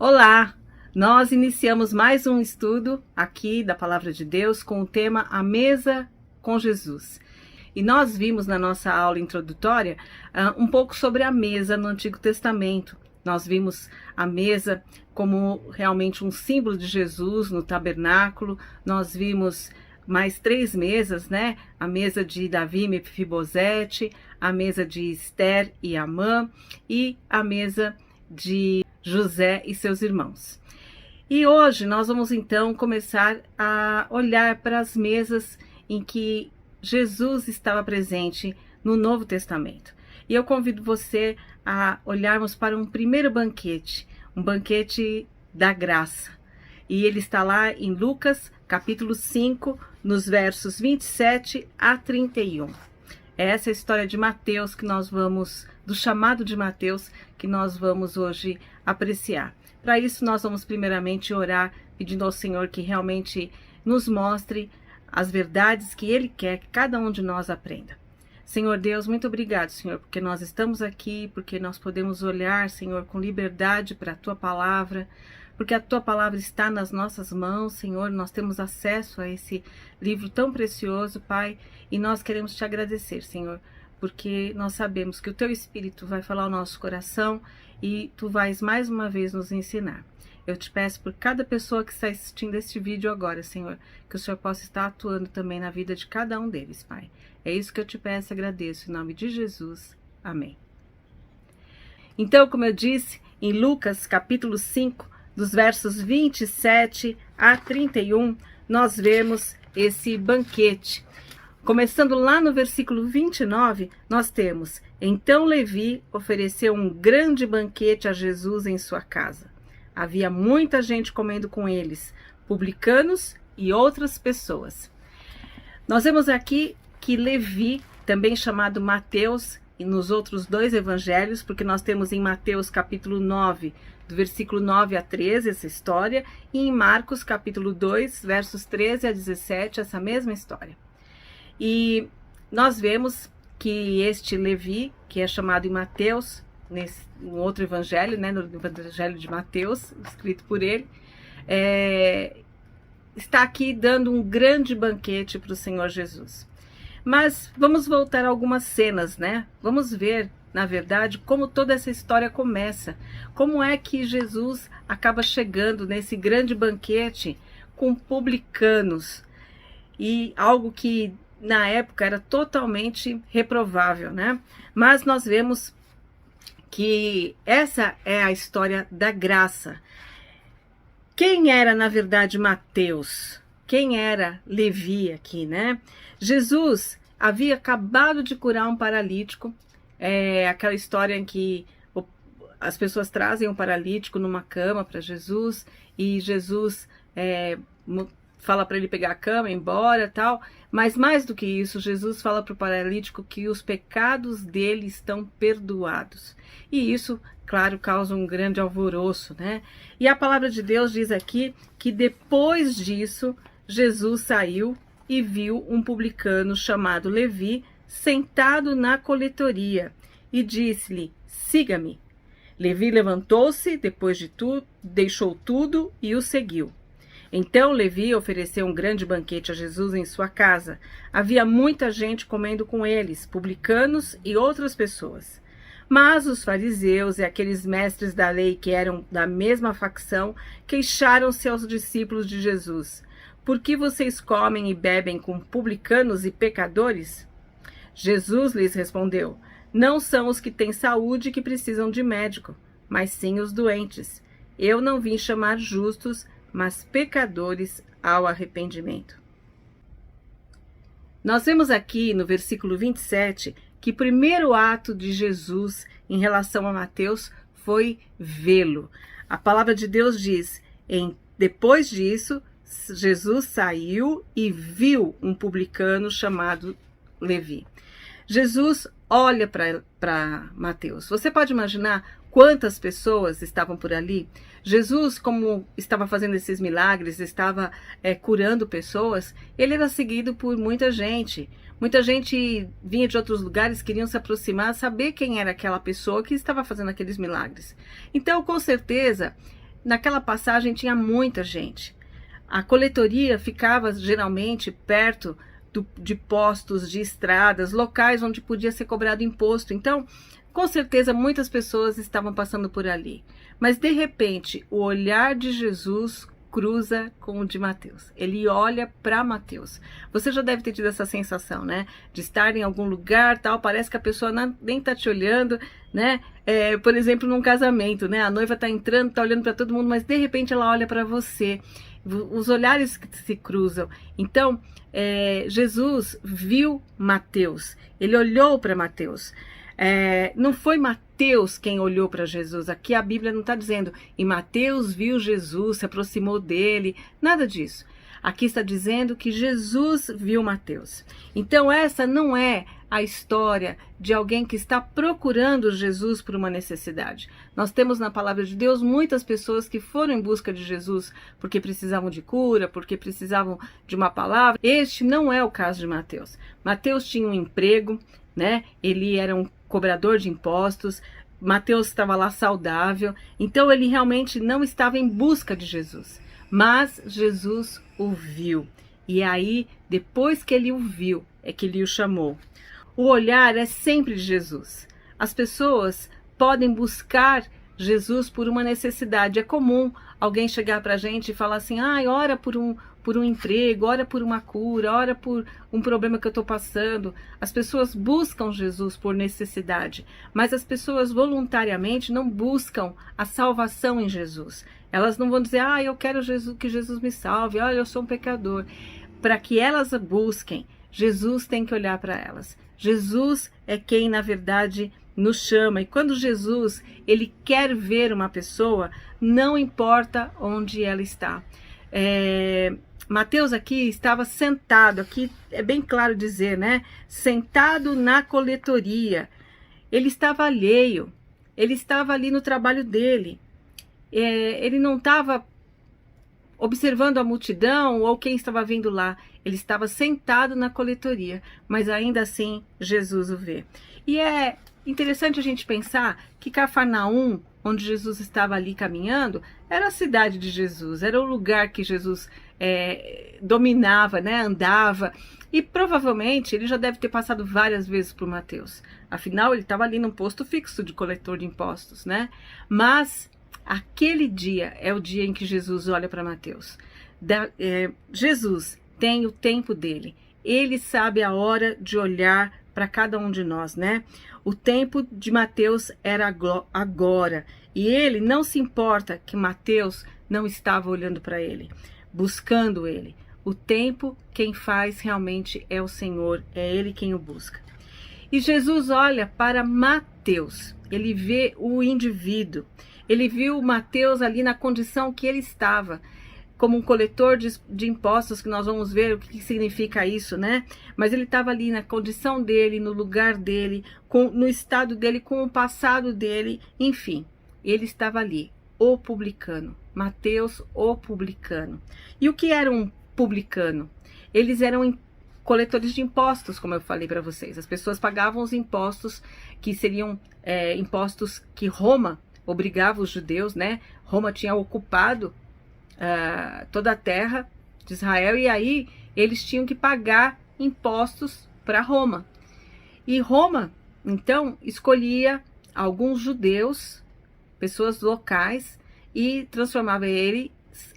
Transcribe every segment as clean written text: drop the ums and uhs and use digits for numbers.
Olá! Nós iniciamos mais um estudo aqui da Palavra de Deus com o tema A Mesa com Jesus. E nós vimos na nossa aula introdutória um pouco sobre a mesa no Antigo Testamento. Nós vimos a mesa como realmente um símbolo de Jesus no tabernáculo. Nós vimos mais 3 mesas, né? A mesa de Davi e Mefibosete, a mesa de Esther e Amã e a mesa de José e seus irmãos. E hoje nós vamos então começar a olhar para as mesas em que Jesus estava presente no Novo Testamento. E eu convido você a olharmos para um primeiro banquete, um banquete da graça. E ele está lá em Lucas, capítulo 5, nos versos 27 a 31. Essa é a história de Mateus que nós vamos, do chamado de Mateus, que nós vamos hoje apreciar. Para isso nós vamos primeiramente orar, pedindo ao Senhor que realmente nos mostre as verdades que Ele quer que cada um de nós aprenda. Senhor Deus, muito obrigado, Senhor, porque nós estamos aqui, porque nós podemos olhar, Senhor, com liberdade para a Tua Palavra, porque a Tua Palavra está nas nossas mãos, Senhor, nós temos acesso a esse livro tão precioso, Pai, e nós queremos Te agradecer, Senhor, porque nós sabemos que o Teu Espírito vai falar ao nosso coração e Tu vais mais uma vez nos ensinar. Eu te peço por cada pessoa que está assistindo este vídeo agora, Senhor, que o Senhor possa estar atuando também na vida de cada um deles, Pai. É isso que eu te peço e agradeço, em nome de Jesus. Amém. Então, como eu disse, em Lucas, capítulo 5, dos versos 27 a 31, nós vemos esse banquete. Começando lá no versículo 29, nós temos: Então Levi ofereceu um grande banquete a Jesus em sua casa. Havia muita gente comendo com eles, publicanos e outras pessoas. Nós vemos aqui que Levi, também chamado Mateus, e nos outros 2 evangelhos, porque nós temos em Mateus capítulo 9, do versículo 9 a 13, essa história, e em Marcos capítulo 2, versos 13 a 17, essa mesma história. E nós vemos que este Levi, que é chamado em Mateus, no outro evangelho, né, no evangelho de Mateus, escrito por ele, está aqui dando um grande banquete para o Senhor Jesus. Mas vamos voltar a algumas cenas, né? Vamos ver, na verdade, como toda essa história começa. Como é que Jesus acaba chegando nesse grande banquete com publicanos. E algo que na época era totalmente reprovável, né? Mas nós vemos que essa é a história da graça. Quem era, na verdade, Mateus? Quem era Levi aqui, né? Jesus havia acabado de curar um paralítico, aquela história em que as pessoas trazem um paralítico numa cama para Jesus, e Jesus fala para ele pegar a cama, ir embora, tal. Mas mais do que isso, Jesus fala para o paralítico que os pecados dele estão perdoados. E isso, claro, causa um grande alvoroço, né? E a palavra de Deus diz aqui que depois disso, Jesus saiu e viu um publicano chamado Levi sentado na coletoria e disse-lhe: siga-me. Levi levantou-se, depois de tudo, deixou tudo e o seguiu. Então Levi ofereceu um grande banquete a Jesus em sua casa. Havia muita gente comendo com eles, publicanos e outras pessoas. Mas os fariseus e aqueles mestres da lei que eram da mesma facção queixaram-se aos discípulos de Jesus: Por que vocês comem e bebem com publicanos e pecadores? Jesus lhes respondeu: Não são os que têm saúde que precisam de médico, mas sim os doentes. Eu não vim chamar justos, mas pecadores ao arrependimento. Nós vemos aqui no versículo 27 que o primeiro ato de Jesus em relação a Mateus foi vê-lo. A palavra de Deus diz: depois disso, Jesus saiu e viu um publicano chamado Levi. Jesus olha para Mateus. Você pode imaginar quantas pessoas estavam por ali? Jesus, como estava fazendo esses milagres, estava curando pessoas, ele era seguido por muita gente. Muita gente vinha de outros lugares, queriam se aproximar, saber quem era aquela pessoa que estava fazendo aqueles milagres. Então, com certeza, naquela passagem tinha muita gente. A coletoria ficava geralmente perto de postos, de estradas, locais onde podia ser cobrado imposto. Então, com certeza, muitas pessoas estavam passando por ali. Mas, de repente, o olhar de Jesus cruza com o de Mateus. Ele olha para Mateus. Você já deve ter tido essa sensação, né? De estar em algum lugar, tal, parece que a pessoa nem tá te olhando, né? Por exemplo, num casamento, né? A noiva tá entrando, tá olhando para todo mundo, mas de repente ela olha para você. Os olhares que se cruzam. Então, Jesus viu Mateus. Ele olhou para Mateus. Não foi Mateus quem olhou para Jesus. Aqui a Bíblia não está dizendo, e Mateus viu Jesus, se aproximou dele, nada disso. Aqui está dizendo que Jesus viu Mateus. Então essa não é a história de alguém que está procurando Jesus por uma necessidade. Nós temos na palavra de Deus muitas pessoas que foram em busca de Jesus porque precisavam de cura, porque precisavam de uma palavra. Este não é o caso de Mateus. Mateus tinha um emprego, né? Ele era um cobrador de impostos. Mateus estava lá saudável. Então ele realmente não estava em busca de Jesus. Mas Jesus o viu. E aí, depois que ele o viu, é que ele o chamou. O olhar é sempre de Jesus. As pessoas podem buscar Jesus por uma necessidade. É comum alguém chegar para a gente e falar assim, ora por um emprego, ora por uma cura, ora por um problema que eu estou passando. As pessoas buscam Jesus por necessidade, mas as pessoas voluntariamente não buscam a salvação em Jesus. Elas não vão dizer, eu quero que Jesus me salve, olha, eu sou um pecador. Para que elas busquem, Jesus tem que olhar para elas. Jesus é quem, na verdade, nos chama. E quando Jesus, ele quer ver uma pessoa, não importa onde ela está. Mateus aqui estava sentado, aqui é bem claro dizer, né? Sentado na coletoria. Ele estava alheio, ele estava ali no trabalho dele. Ele não estava observando a multidão ou quem estava vindo lá. Ele estava sentado na coletoria, mas ainda assim Jesus o vê. E é interessante a gente pensar que Cafarnaum, onde Jesus estava ali caminhando, era a cidade de Jesus, era o lugar que Jesus dominava, né, andava. E provavelmente ele já deve ter passado várias vezes por Mateus. Afinal, ele estava ali num posto fixo de coletor de impostos, né? Mas aquele dia é o dia em que Jesus olha para Mateus. Jesus tem o tempo dele. Ele sabe a hora de olhar para cada um de nós, né? O tempo de Mateus era agora. E ele não se importa que Mateus não estava olhando para ele, buscando ele. O tempo, quem faz realmente é o Senhor, é ele quem o busca. E Jesus olha para Mateus, ele vê o indivíduo. Ele viu Mateus ali na condição que ele estava, como um coletor de impostos, que nós vamos ver o que significa isso, né? Mas ele estava ali na condição dele, no lugar dele, no estado dele, com o passado dele, enfim. Ele estava ali, o publicano. Mateus, o publicano. E o que era um publicano? Eles eram coletores de impostos, como eu falei para vocês. As pessoas pagavam os impostos, que seriam impostos que Roma obrigava os judeus, né? Roma tinha ocupado toda a terra de Israel, e aí eles tinham que pagar impostos para Roma. E Roma, então, escolhia alguns judeus, pessoas locais, e transformava eles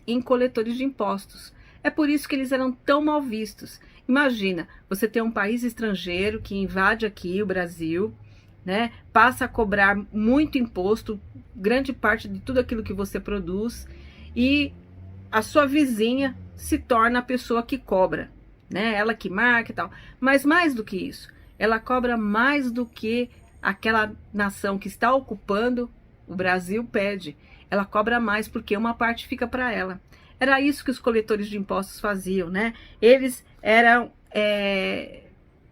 em coletores de impostos. É por isso que eles eram tão mal vistos. Imagina, você ter um país estrangeiro que invade aqui o Brasil, né? Passa a cobrar muito imposto, grande parte de tudo aquilo que você produz, e a sua vizinha se torna a pessoa que cobra, né? Ela que marca e tal. Mas mais do que isso, ela cobra mais do que aquela nação que está ocupando o Brasil pede. Ela cobra mais porque uma parte fica para ela. Era isso que os coletores de impostos faziam, né? Eles eram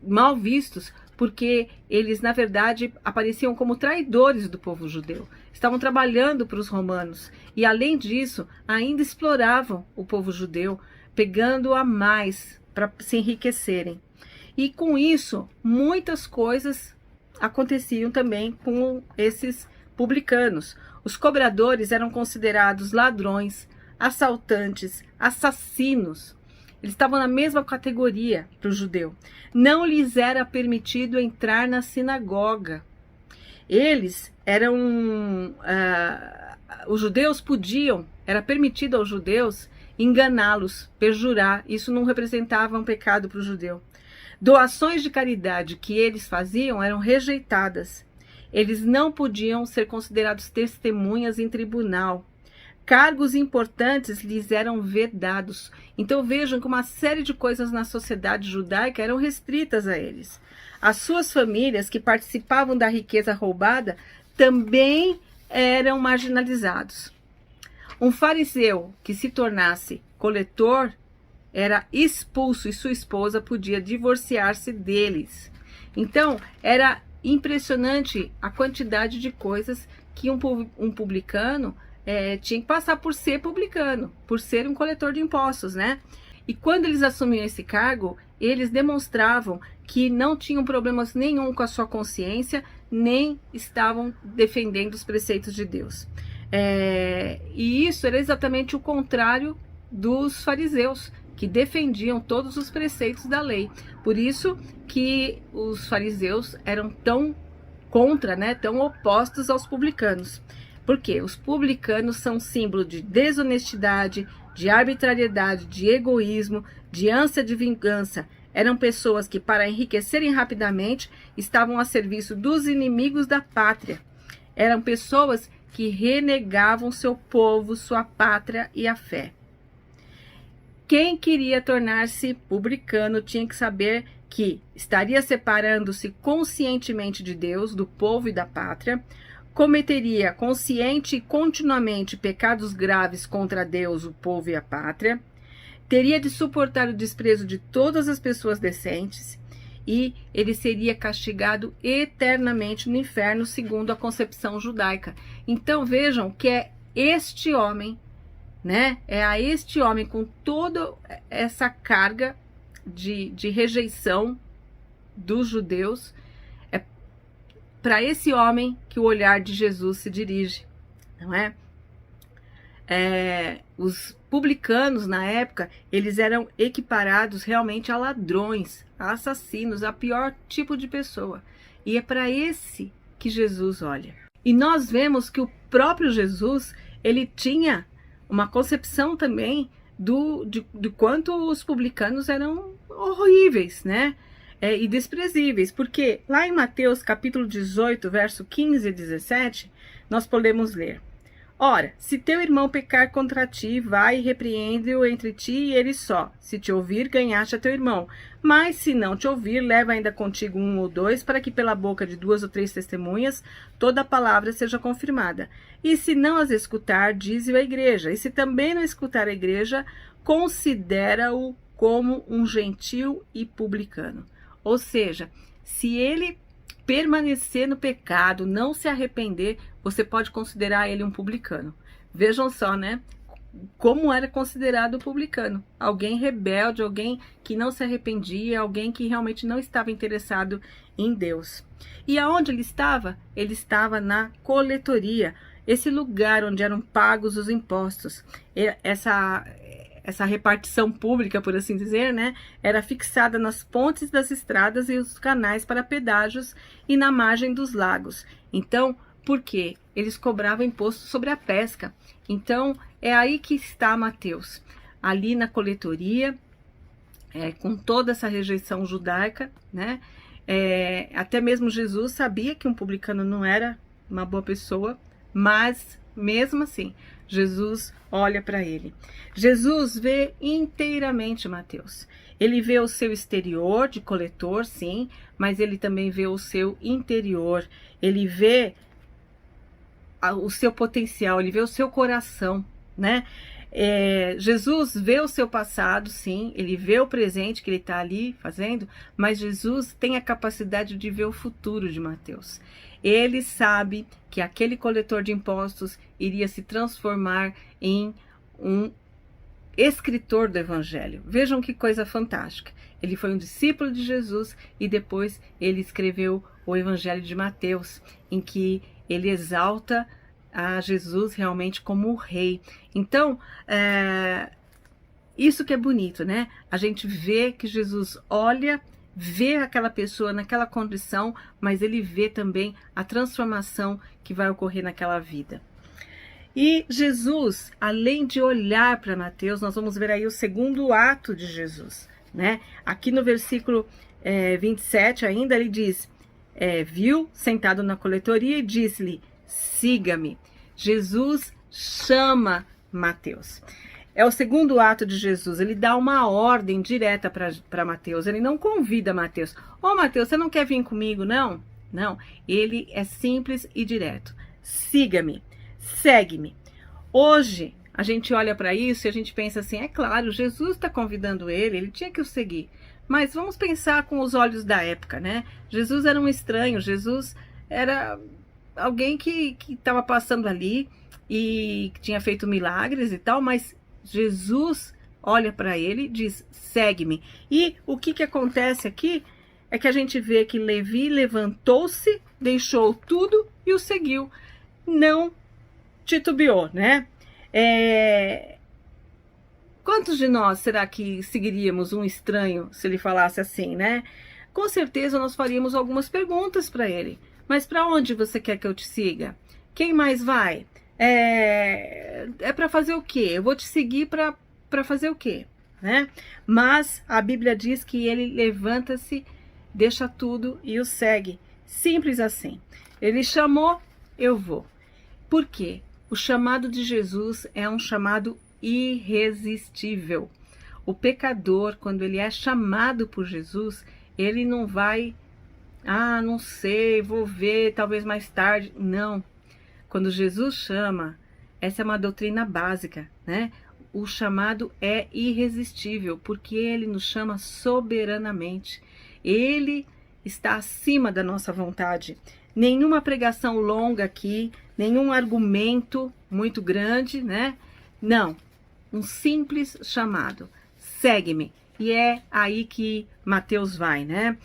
mal vistos porque eles, na verdade, apareciam como traidores do povo judeu. Estavam trabalhando para os romanos. E, além disso, ainda exploravam o povo judeu, pegando a mais para se enriquecerem. E, com isso, muitas coisas aconteciam também com esses publicanos. Os cobradores eram considerados ladrões, assaltantes, assassinos. Eles estavam na mesma categoria para o judeu. Não lhes era permitido entrar na sinagoga. Eles eram... os judeus podiam, era permitido aos judeus enganá-los, perjurar. Isso não representava um pecado para o judeu. Doações de caridade que eles faziam eram rejeitadas. Eles não podiam ser considerados testemunhas em tribunal. Cargos importantes lhes eram vedados. Então vejam que uma série de coisas na sociedade judaica eram restritas a eles. As suas famílias que participavam da riqueza roubada também eram marginalizados. Um fariseu que se tornasse coletor era expulso e sua esposa podia divorciar-se deles. Então, era impressionante a quantidade de coisas que um publicano tinha que passar por ser publicano, por ser um coletor de impostos, né? E quando eles assumiam esse cargo, eles demonstravam que não tinham problemas nenhum com a sua consciência, nem estavam defendendo os preceitos de Deus. E isso era exatamente o contrário dos fariseus, que defendiam todos os preceitos da lei. Por isso que os fariseus eram tão contra, né, tão opostos aos publicanos. Porque os publicanos são símbolo de desonestidade, de arbitrariedade, de egoísmo, de ânsia de vingança. Eram pessoas que, para enriquecerem rapidamente, estavam a serviço dos inimigos da pátria. Eram pessoas que renegavam seu povo, sua pátria e a fé. Quem queria tornar-se publicano tinha que saber que estaria separando-se conscientemente de Deus, do povo e da pátria, cometeria consciente e continuamente pecados graves contra Deus, o povo e a pátria, teria de suportar o desprezo de todas as pessoas decentes e ele seria castigado eternamente no inferno, segundo a concepção judaica. Então vejam que é este homem, né? É a este homem com toda essa carga de rejeição dos judeus, é para esse homem que o olhar de Jesus se dirige, não é? Os publicanos na época, eles eram equiparados realmente a ladrões, a assassinos, a pior tipo de pessoa. E é para esse que Jesus olha. E nós vemos que o próprio Jesus, ele tinha uma concepção também de quanto os publicanos eram horríveis, né? E desprezíveis, porque lá em Mateus capítulo 18, verso 15 e 17, nós podemos ler: Ora, se teu irmão pecar contra ti, vai e repreende-o entre ti e ele só. Se te ouvir, ganhaste a teu irmão. Mas se não te ouvir, leva ainda contigo 1 ou 2, para que pela boca de 2 ou 3 testemunhas toda a palavra seja confirmada. E se não as escutar, dize-o à igreja. E se também não escutar a igreja, considera-o como um gentil e publicano. Ou seja, se ele permanecer no pecado, não se arrepender, você pode considerar ele um publicano. Vejam só, né? Como era considerado o publicano. Alguém rebelde, alguém que não se arrependia, alguém que realmente não estava interessado em Deus. E aonde ele estava? Ele estava na coletoria, esse lugar onde eram pagos os impostos. Essa repartição pública, por assim dizer, né, era fixada nas pontes das estradas e os canais para pedágios e na margem dos lagos. Então, por quê? Eles cobravam imposto sobre a pesca. Então, é aí que está Mateus, ali na coletoria, com toda essa rejeição judaica, né? Até mesmo Jesus sabia que um publicano não era uma boa pessoa, mas mesmo assim, Jesus olha para ele. Jesus vê inteiramente Mateus. Ele vê o seu exterior de coletor, sim, mas ele também vê o seu interior. Ele vê o seu potencial, ele vê o seu coração, né? Jesus vê o seu passado, sim, ele vê o presente que ele está ali fazendo, mas Jesus tem a capacidade de ver o futuro de Mateus. Ele sabe que aquele coletor de impostos iria se transformar em um escritor do Evangelho. Vejam que coisa fantástica. Ele foi um discípulo de Jesus e depois ele escreveu o Evangelho de Mateus, em que ele exalta a Jesus realmente como o rei. Então, isso que é bonito, né? A gente vê que Jesus olha, vê aquela pessoa naquela condição, mas ele vê também a transformação que vai ocorrer naquela vida. E Jesus, além de olhar para Mateus, nós vamos ver aí o segundo ato de Jesus, né? Aqui no versículo 27 ainda ele diz, viu sentado na coletoria e disse-lhe, siga-me. Jesus chama Mateus. É o segundo ato de Jesus, ele dá uma ordem direta para Mateus, ele não convida Mateus. Ô Mateus, você não quer vir comigo, não? Não, ele é simples e direto. Siga-me, segue-me. Hoje, a gente olha para isso e a gente pensa assim, é claro, Jesus está convidando ele tinha que o seguir. Mas vamos pensar com os olhos da época, né? Jesus era um estranho, Jesus era alguém que estava passando ali e que tinha feito milagres e tal, mas Jesus olha para ele e diz, segue-me. E o que acontece aqui é que a gente vê que Levi levantou-se, deixou tudo e o seguiu. Não titubeou, né? Quantos de nós será que seguiríamos um estranho se ele falasse assim, né? Com certeza nós faríamos algumas perguntas para ele. Mas para onde você quer que eu te siga? Quem mais vai? É para fazer o quê? Eu vou te seguir para fazer o quê? Né? Mas a Bíblia diz que ele levanta-se, deixa tudo e o segue. Simples assim. Ele chamou, eu vou. Por quê? O chamado de Jesus é um chamado irresistível. O pecador, quando ele é chamado por Jesus, ele não vai, não sei, vou ver, talvez mais tarde. Não. Quando Jesus chama, essa é uma doutrina básica, né? O chamado é irresistível, porque ele nos chama soberanamente. Ele está acima da nossa vontade. Nenhuma pregação longa aqui, nenhum argumento muito grande, né? Não. Um simples chamado. Segue-me. E é aí que Mateus vai, né?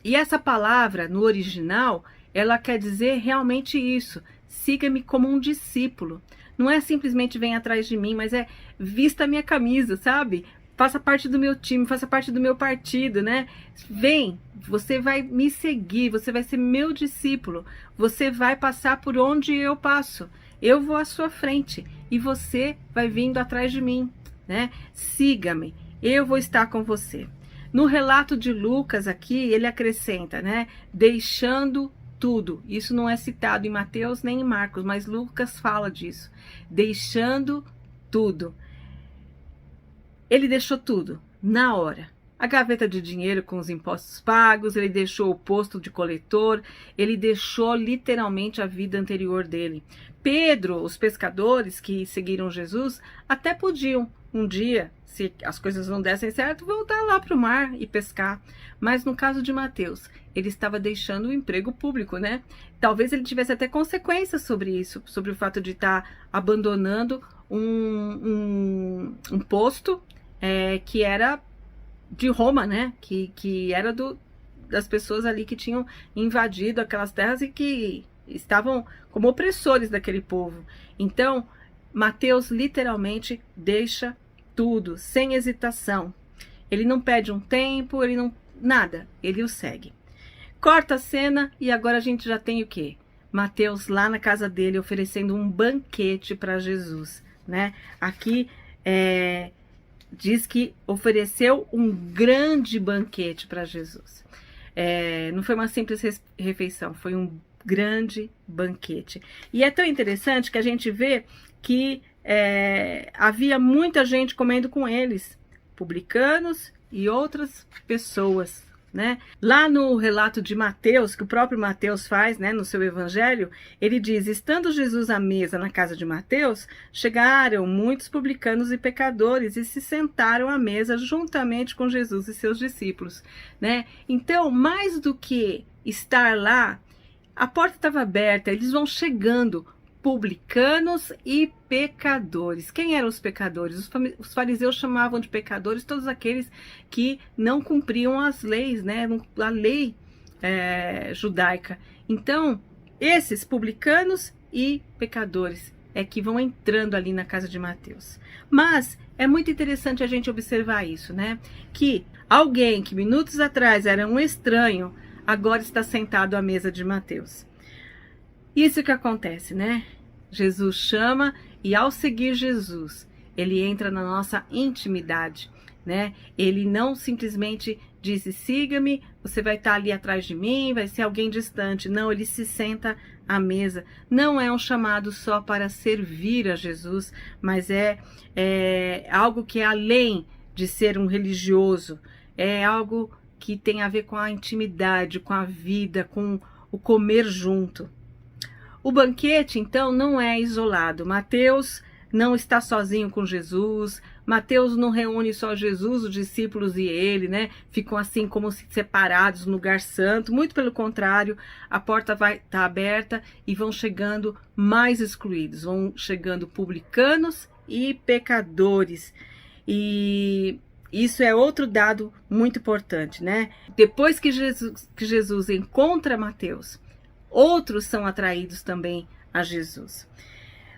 E essa palavra, no original, ela quer dizer realmente isso. Siga-me como um discípulo. Não é simplesmente vem atrás de mim, mas é vista a minha camisa, sabe? Faça parte do meu time, faça parte do meu partido, né? Vem, você vai me seguir, você vai ser meu discípulo. Você vai passar por onde eu passo. Eu vou à sua frente e você vai vindo atrás de mim, né? Siga-me, eu vou estar com você. No relato de Lucas aqui, ele acrescenta, né? Deixando tudo. Isso não é citado em Mateus nem em Marcos, mas Lucas fala disso. Deixando tudo. Ele deixou tudo, na hora. A gaveta de dinheiro com os impostos pagos, ele deixou o posto de coletor, ele deixou literalmente a vida anterior dele. Pedro, os pescadores que seguiram Jesus, até podiam um dia, se as coisas não dessem certo, voltar lá para o mar e pescar. Mas no caso de Mateus, ele estava deixando o emprego público, né? Talvez ele tivesse até consequências sobre isso, sobre o fato de estar abandonando um posto que era de Roma, né? Que era das pessoas ali que tinham invadido aquelas terras e que estavam como opressores daquele povo. Então, Mateus literalmente deixa tudo, sem hesitação. Ele não pede um tempo, ele não... nada, ele o segue. Corta a cena e agora a gente já tem o quê? Mateus lá na casa dele oferecendo um banquete para Jesus, né? Aqui diz que ofereceu um grande banquete para Jesus. Não foi uma simples refeição, foi um grande banquete. E é tão interessante que a gente vê que havia muita gente comendo com eles, publicanos e outras pessoas, né? Lá no relato de Mateus, que o próprio Mateus faz, né, no seu evangelho, ele diz, estando Jesus à mesa na casa de Mateus, chegaram muitos publicanos e pecadores e se sentaram à mesa juntamente com Jesus e seus discípulos, né? Então, mais do que estar lá, a porta estava aberta, eles vão chegando, publicanos e pecadores. Quem eram os pecadores? Os fariseus chamavam de pecadores todos aqueles que não cumpriam as leis, né? A lei judaica. Então, esses publicanos e pecadores é que vão entrando ali na casa de Mateus. Mas é muito interessante a gente observar isso, né? Que alguém que minutos atrás era um estranho, agora está sentado à mesa de Mateus. Isso que acontece, né? Jesus chama e ao seguir Jesus, ele entra na nossa intimidade, né? Ele não simplesmente diz, siga-me, você vai estar ali atrás de mim, vai ser alguém distante. Não, ele se senta à mesa. Não é um chamado só para servir a Jesus, mas é algo que é além de ser um religioso. É algo que tem a ver com a intimidade, com a vida, com o comer junto. O banquete, então, não é isolado. Mateus não está sozinho com Jesus. Mateus não reúne só Jesus, os discípulos e ele, né? Ficam assim como separados no lugar santo. Muito pelo contrário, a porta vai estar aberta e vão chegando mais excluídos. Vão chegando publicanos e pecadores. E isso é outro dado muito importante, né? Depois que Jesus encontra Mateus, outros são atraídos também a Jesus.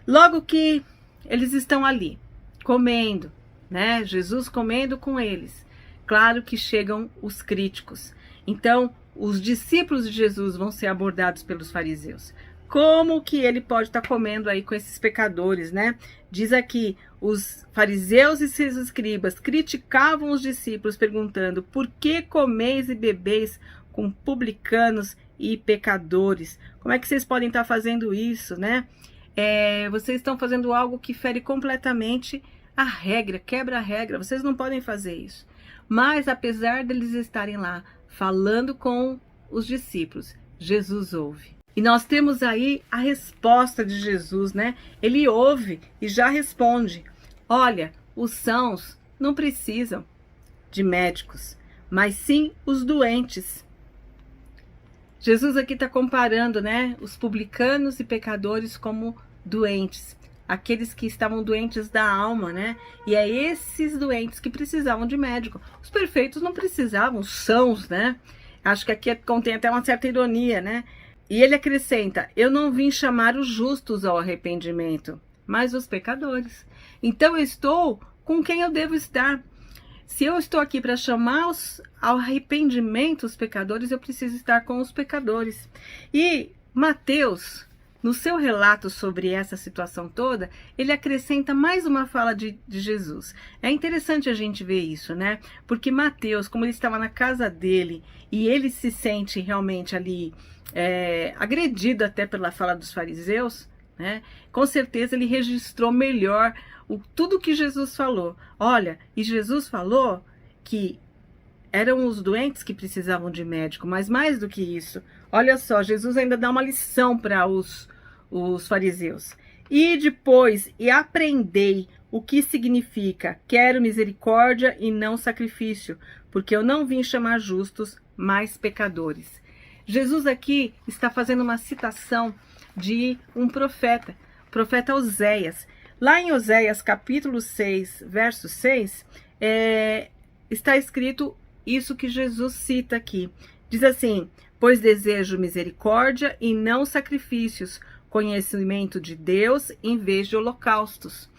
Logo que eles estão ali, comendo, né? Jesus comendo com eles. Claro que chegam os críticos. Então, os discípulos de Jesus vão ser abordados pelos fariseus. Como que ele pode estar comendo aí com esses pecadores, né? Diz aqui, os fariseus e seus escribas criticavam os discípulos, perguntando, por que comeis e bebeis com publicanos e pecadores? Como é que vocês podem estar fazendo isso, né? Vocês estão fazendo algo que fere completamente a regra, quebra a regra, vocês não podem fazer isso. Mas apesar deles estarem lá falando com os discípulos, Jesus ouve. E nós temos aí a resposta de Jesus, né? Ele ouve e já responde. Olha, os sãos não precisam de médicos, mas sim os doentes. Jesus aqui está comparando, né, os publicanos e pecadores como doentes, aqueles que estavam doentes da alma, né? E é esses doentes que precisavam de médico. Os perfeitos não precisavam, os sãos, né? Acho que aqui contém até uma certa ironia, né? E ele acrescenta, eu não vim chamar os justos ao arrependimento, mas os pecadores. Então eu estou com quem eu devo estar. Se eu estou aqui para chamar ao arrependimento os pecadores, eu preciso estar com os pecadores. E Mateus, no seu relato sobre essa situação toda, ele acrescenta mais uma fala de Jesus. É interessante a gente ver isso, né? Porque Mateus, como ele estava na casa dele e ele se sente realmente ali agredido até pela fala dos fariseus, né? Com certeza ele registrou melhor tudo que Jesus falou. Olha, e Jesus falou que eram os doentes que precisavam de médico, mas mais do que isso, olha só, Jesus ainda dá uma lição para os fariseus. E depois, e aprendei o que significa, quero misericórdia e não sacrifício, porque eu não vim chamar justos, mas pecadores. Jesus aqui está fazendo uma citação de um profeta, o profeta Oséias. Lá em Oséias capítulo 6, verso 6, está escrito isso que Jesus cita aqui. Diz assim, pois desejo misericórdia e não sacrifícios, conhecimento de Deus em vez de holocaustos.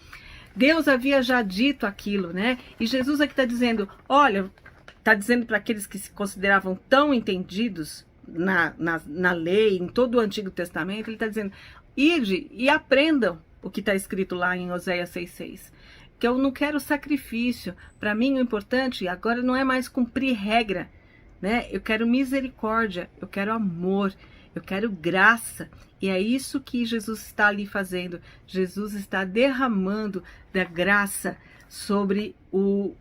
Deus havia já dito aquilo, né? E Jesus aqui está dizendo, olha, está dizendo para aqueles que se consideravam tão entendidos na lei, em todo o Antigo Testamento, ele está dizendo, ide e aprendam o que está escrito lá em Oséias 6,6. Que eu não quero sacrifício. Para mim o importante agora não é mais cumprir regra, né? Eu quero misericórdia, eu quero amor, eu quero graça. E é isso que Jesus está ali fazendo. Jesus está derramando da graça sobre o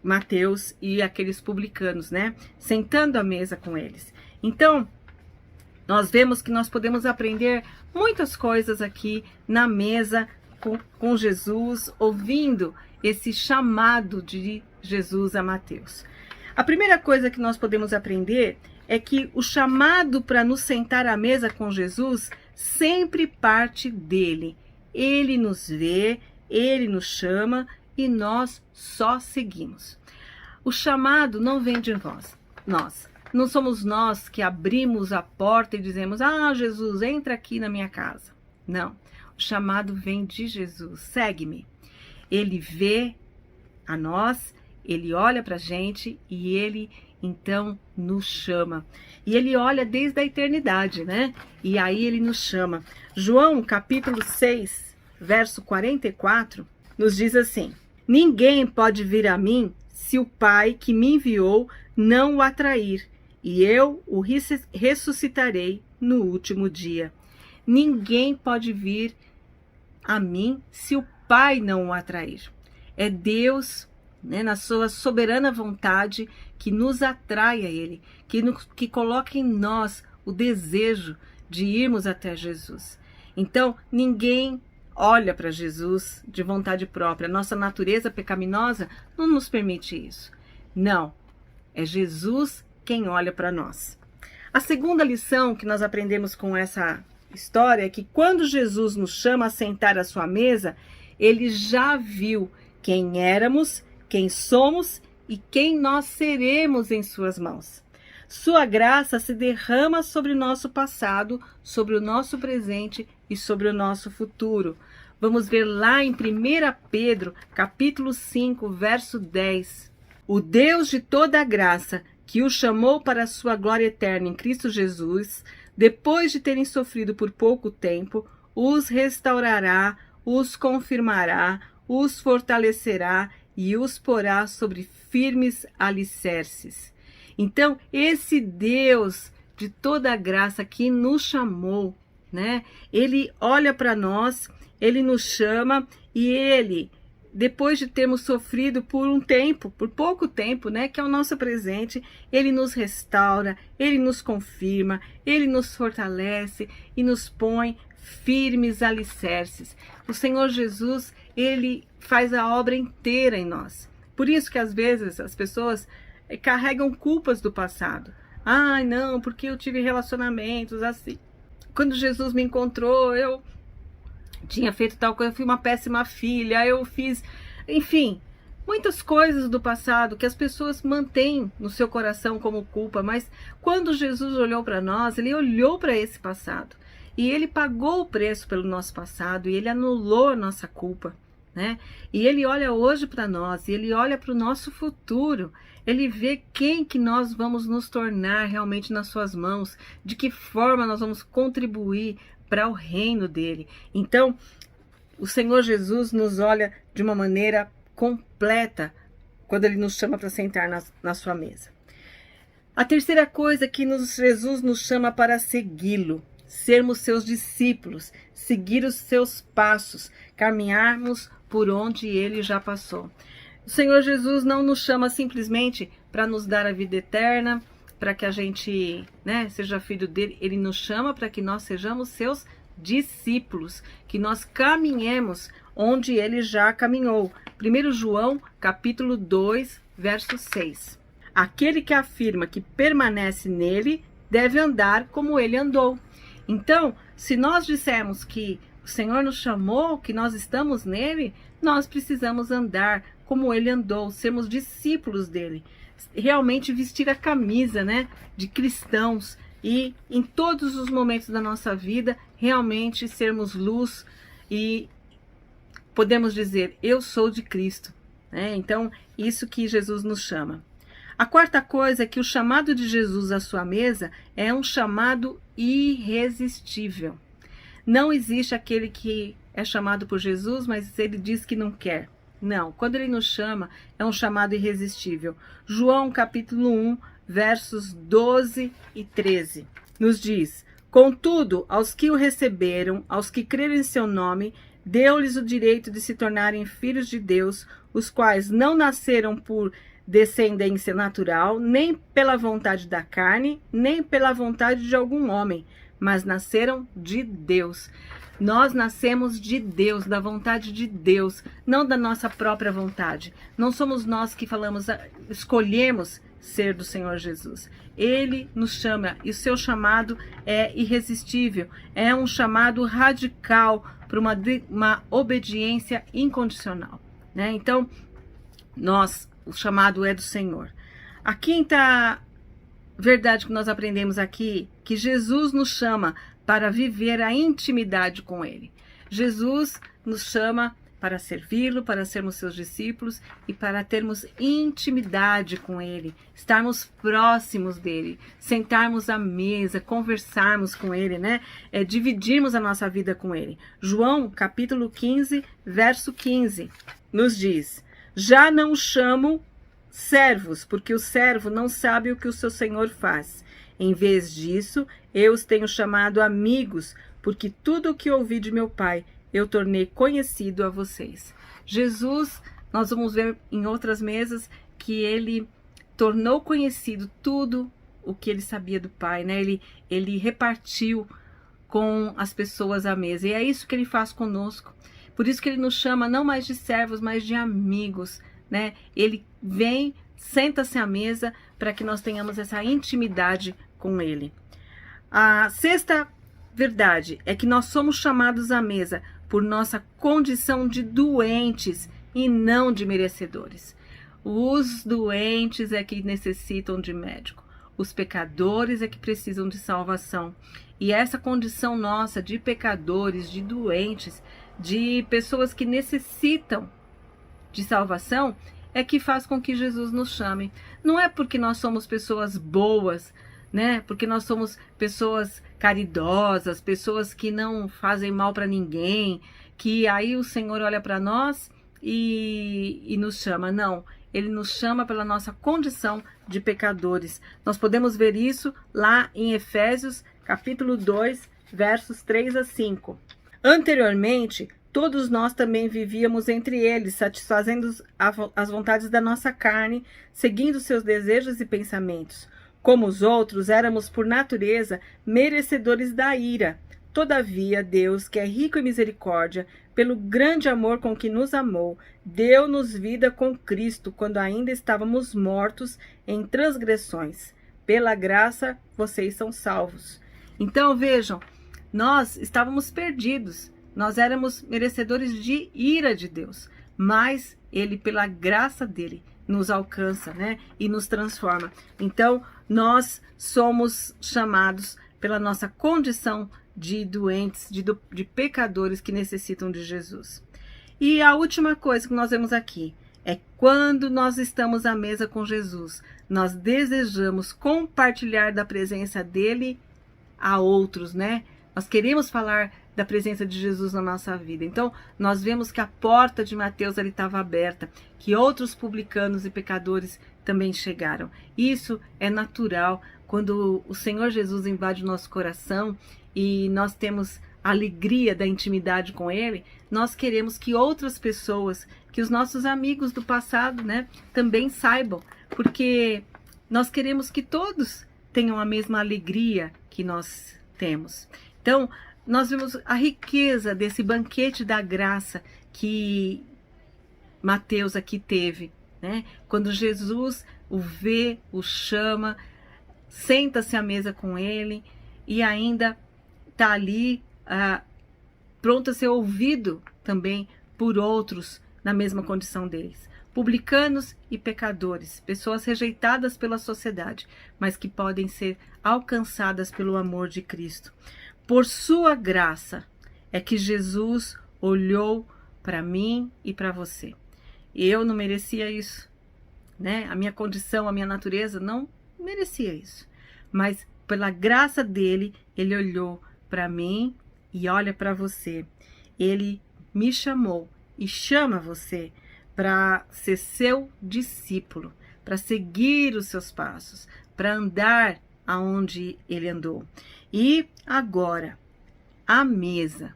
Mateus e aqueles publicanos, né? Sentando à mesa com eles. Então, nós vemos que nós podemos aprender muitas coisas aqui na mesa com Jesus, ouvindo esse chamado de Jesus a Mateus. A primeira coisa que nós podemos aprender é que o chamado para nos sentar à mesa com Jesus sempre parte dele. Ele nos vê, ele nos chama e nós só seguimos. O chamado não vem de nós. Não somos nós que abrimos a porta e dizemos: ah, Jesus, entra aqui na minha casa. Não, o chamado vem de Jesus, segue-me. Ele vê a nós, ele olha para a gente e ele então nos chama. E ele olha desde a eternidade, né? E aí ele nos chama. João, capítulo 6, verso 44, nos diz assim: ninguém pode vir a mim se o Pai que me enviou não o atrair, e eu o ressuscitarei no último dia. Ninguém pode vir a mim se o Pai não o atrair. É Deus, né, na sua soberana vontade, que nos atrai a Ele, que coloca em nós o desejo de irmos até Jesus. Então, ninguém olha para Jesus de vontade própria. Nossa natureza pecaminosa não nos permite isso. Não, é Jesus quem olha para nós. A segunda lição que nós aprendemos com essa história é que quando Jesus nos chama a sentar à sua mesa, ele já viu quem éramos, quem somos e quem nós seremos em suas mãos. Sua graça se derrama sobre o nosso passado, sobre o nosso presente e sobre o nosso futuro. Vamos ver lá em 1 Pedro, capítulo 5, verso 10. O Deus de toda a graça, que o chamou para a sua glória eterna em Cristo Jesus, depois de terem sofrido por pouco tempo, os restaurará, os confirmará, os fortalecerá e os porá sobre firmes alicerces. Então, esse Deus de toda a graça que nos chamou, né? Ele olha para nós, ele nos chama e ele, depois de termos sofrido por um tempo, por pouco tempo, né, que é o nosso presente, ele nos restaura, ele nos confirma, ele nos fortalece e nos põe firmes alicerces. O Senhor Jesus, ele faz a obra inteira em nós. Por isso que às vezes as pessoas carregam culpas do passado. Ai, não, porque eu tive relacionamentos assim. Quando Jesus me encontrou, eu tinha feito tal coisa, eu fui uma péssima filha, eu fiz... Enfim, muitas coisas do passado que as pessoas mantêm no seu coração como culpa, mas quando Jesus olhou para nós, ele olhou para esse passado. E ele pagou o preço pelo nosso passado, e ele anulou a nossa culpa, né? E ele olha hoje para nós, e ele olha para o nosso futuro. Ele vê quem que nós vamos nos tornar realmente nas suas mãos, de que forma nós vamos contribuir para o reino dele. Então, o Senhor Jesus nos olha de uma maneira completa quando ele nos chama para sentar na sua mesa. A terceira coisa é que Jesus nos chama para segui-lo, sermos seus discípulos, seguir os seus passos, caminharmos por onde ele já passou. O Senhor Jesus não nos chama simplesmente para nos dar a vida eterna, para que a gente, né, seja filho dele. Ele nos chama para que nós sejamos seus discípulos, que nós caminhemos onde ele já caminhou. 1 João, capítulo 2, verso 6. Aquele que afirma que permanece nele deve andar como ele andou. Então, se nós dissermos que o Senhor nos chamou, que nós estamos nele, nós precisamos andar como ele andou, sermos discípulos dele, realmente vestir a camisa, né, de cristãos e em todos os momentos da nossa vida realmente sermos luz e podemos dizer: eu sou de Cristo, né? Então, isso que Jesus nos chama. A quarta coisa é que o chamado de Jesus à sua mesa é um chamado irresistível. Não existe aquele que é chamado por Jesus, mas ele diz que não quer. Não, quando ele nos chama, é um chamado irresistível. João capítulo 1, versos 12 e 13, nos diz: contudo, aos que o receberam, aos que creram em seu nome, deu-lhes o direito de se tornarem filhos de Deus, os quais não nasceram por descendência natural, nem pela vontade da carne, nem pela vontade de algum homem, mas nasceram de Deus. Nós nascemos de Deus, da vontade de Deus, não da nossa própria vontade. Não somos nós que escolhemos ser do Senhor Jesus. Ele nos chama e o seu chamado é irresistível. É um chamado radical para uma obediência incondicional, né? Então, o chamado é do Senhor. A quinta verdade que nós aprendemos aqui, que Jesus nos chama para viver a intimidade com Ele. Jesus nos chama para servi-lo, para sermos seus discípulos e para termos intimidade com Ele, estarmos próximos dele, sentarmos à mesa, conversarmos com Ele, né? Dividirmos a nossa vida com Ele. João, capítulo 15, verso 15, nos diz: já não chamo servos, porque o servo não sabe o que o seu senhor faz. Em vez disso, eu os tenho chamado amigos, porque tudo o que ouvi de meu Pai eu tornei conhecido a vocês. Jesus, nós vamos ver em outras mesas que ele tornou conhecido tudo o que ele sabia do Pai, né? Ele repartiu com as pessoas à mesa, e é isso que ele faz conosco. Por isso que ele nos chama não mais de servos, mas de amigos, né? Ele vem, senta-se à mesa para que nós tenhamos essa intimidade com ele. A sexta verdade é que nós somos chamados à mesa por nossa condição de doentes e não de merecedores. Os doentes é que necessitam de médico. Os pecadores é que precisam de salvação. E essa condição nossa de pecadores, de doentes, de pessoas que necessitam de salvação, é que faz com que Jesus nos chame. Não é porque nós somos pessoas boas, né? Porque nós somos pessoas caridosas, pessoas que não fazem mal para ninguém, que aí o Senhor olha para nós e nos chama. Não, Ele nos chama pela nossa condição de pecadores. Nós podemos ver isso lá em Efésios, capítulo 2, versos 3 a 5. Anteriormente, todos nós também vivíamos entre eles, satisfazendo as vontades da nossa carne, seguindo seus desejos e pensamentos. Como os outros, éramos por natureza merecedores da ira. Todavia, Deus, que é rico em misericórdia, pelo grande amor com que nos amou, deu-nos vida com Cristo, quando ainda estávamos mortos em transgressões. Pela graça, vocês são salvos. Então, vejam, nós estávamos perdidos. Nós éramos merecedores de ira de Deus, mas Ele, pela graça dele, nos alcança, né? E nos transforma. Então, nós somos chamados pela nossa condição de doentes, de pecadores que necessitam de Jesus. E a última coisa que nós vemos aqui é quando nós estamos à mesa com Jesus, nós desejamos compartilhar da presença dele a outros, né? Nós queremos falar da presença de Jesus na nossa vida. Então, nós vemos que a porta de Mateus ali estava aberta, que outros publicanos e pecadores também chegaram. Isso é natural quando o Senhor Jesus invade o nosso coração e nós temos a alegria da intimidade com Ele. Nós queremos que outras pessoas, que os nossos amigos do passado, né, também saibam, porque nós queremos que todos tenham a mesma alegria que nós temos. Então, nós vemos a riqueza desse banquete da graça que Mateus aqui teve, né? Quando Jesus o vê, o chama, senta-se à mesa com ele e ainda está ali pronto a ser ouvido também por outros na mesma condição deles. Publicanos e pecadores, pessoas rejeitadas pela sociedade, mas que podem ser alcançadas pelo amor de Cristo. Por sua graça é que Jesus olhou para mim e para você. Eu não merecia isso, né? A minha condição, a minha natureza não merecia isso. Mas pela graça dele, ele olhou para mim e olha para você. Ele me chamou e chama você para ser seu discípulo, para seguir os seus passos, para andar aonde ele andou. E agora, à mesa,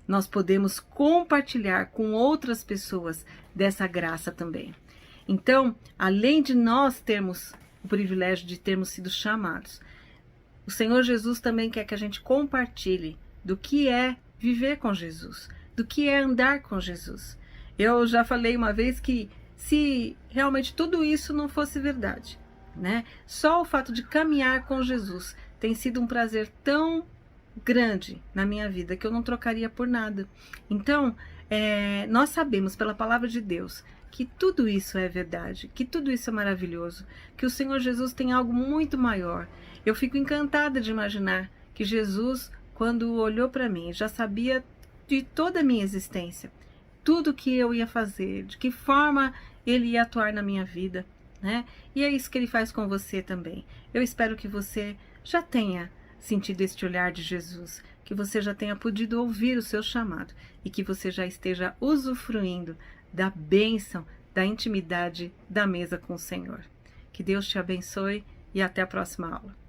nós podemos compartilhar com outras pessoas dessa graça também. Então, além de nós termos o privilégio de termos sido chamados, o Senhor Jesus também quer que a gente compartilhe do que é viver com Jesus, do que é andar com Jesus. Eu já falei uma vez que se realmente tudo isso não fosse verdade, né? Só o fato de caminhar com Jesus tem sido um prazer tão grande na minha vida que eu não trocaria por nada. Então, nós sabemos pela palavra de Deus que tudo isso é verdade, que tudo isso é maravilhoso, que o Senhor Jesus tem algo muito maior. Eu fico encantada de imaginar que Jesus, quando olhou para mim, já sabia de toda a minha existência, tudo que eu ia fazer, de que forma ele ia atuar na minha vida, né? E é isso que ele faz com você também. Eu espero que você já tenha sentido este olhar de Jesus, que você já tenha podido ouvir o seu chamado e que você já esteja usufruindo da bênção, da intimidade da mesa com o Senhor. Que Deus te abençoe e até a próxima aula.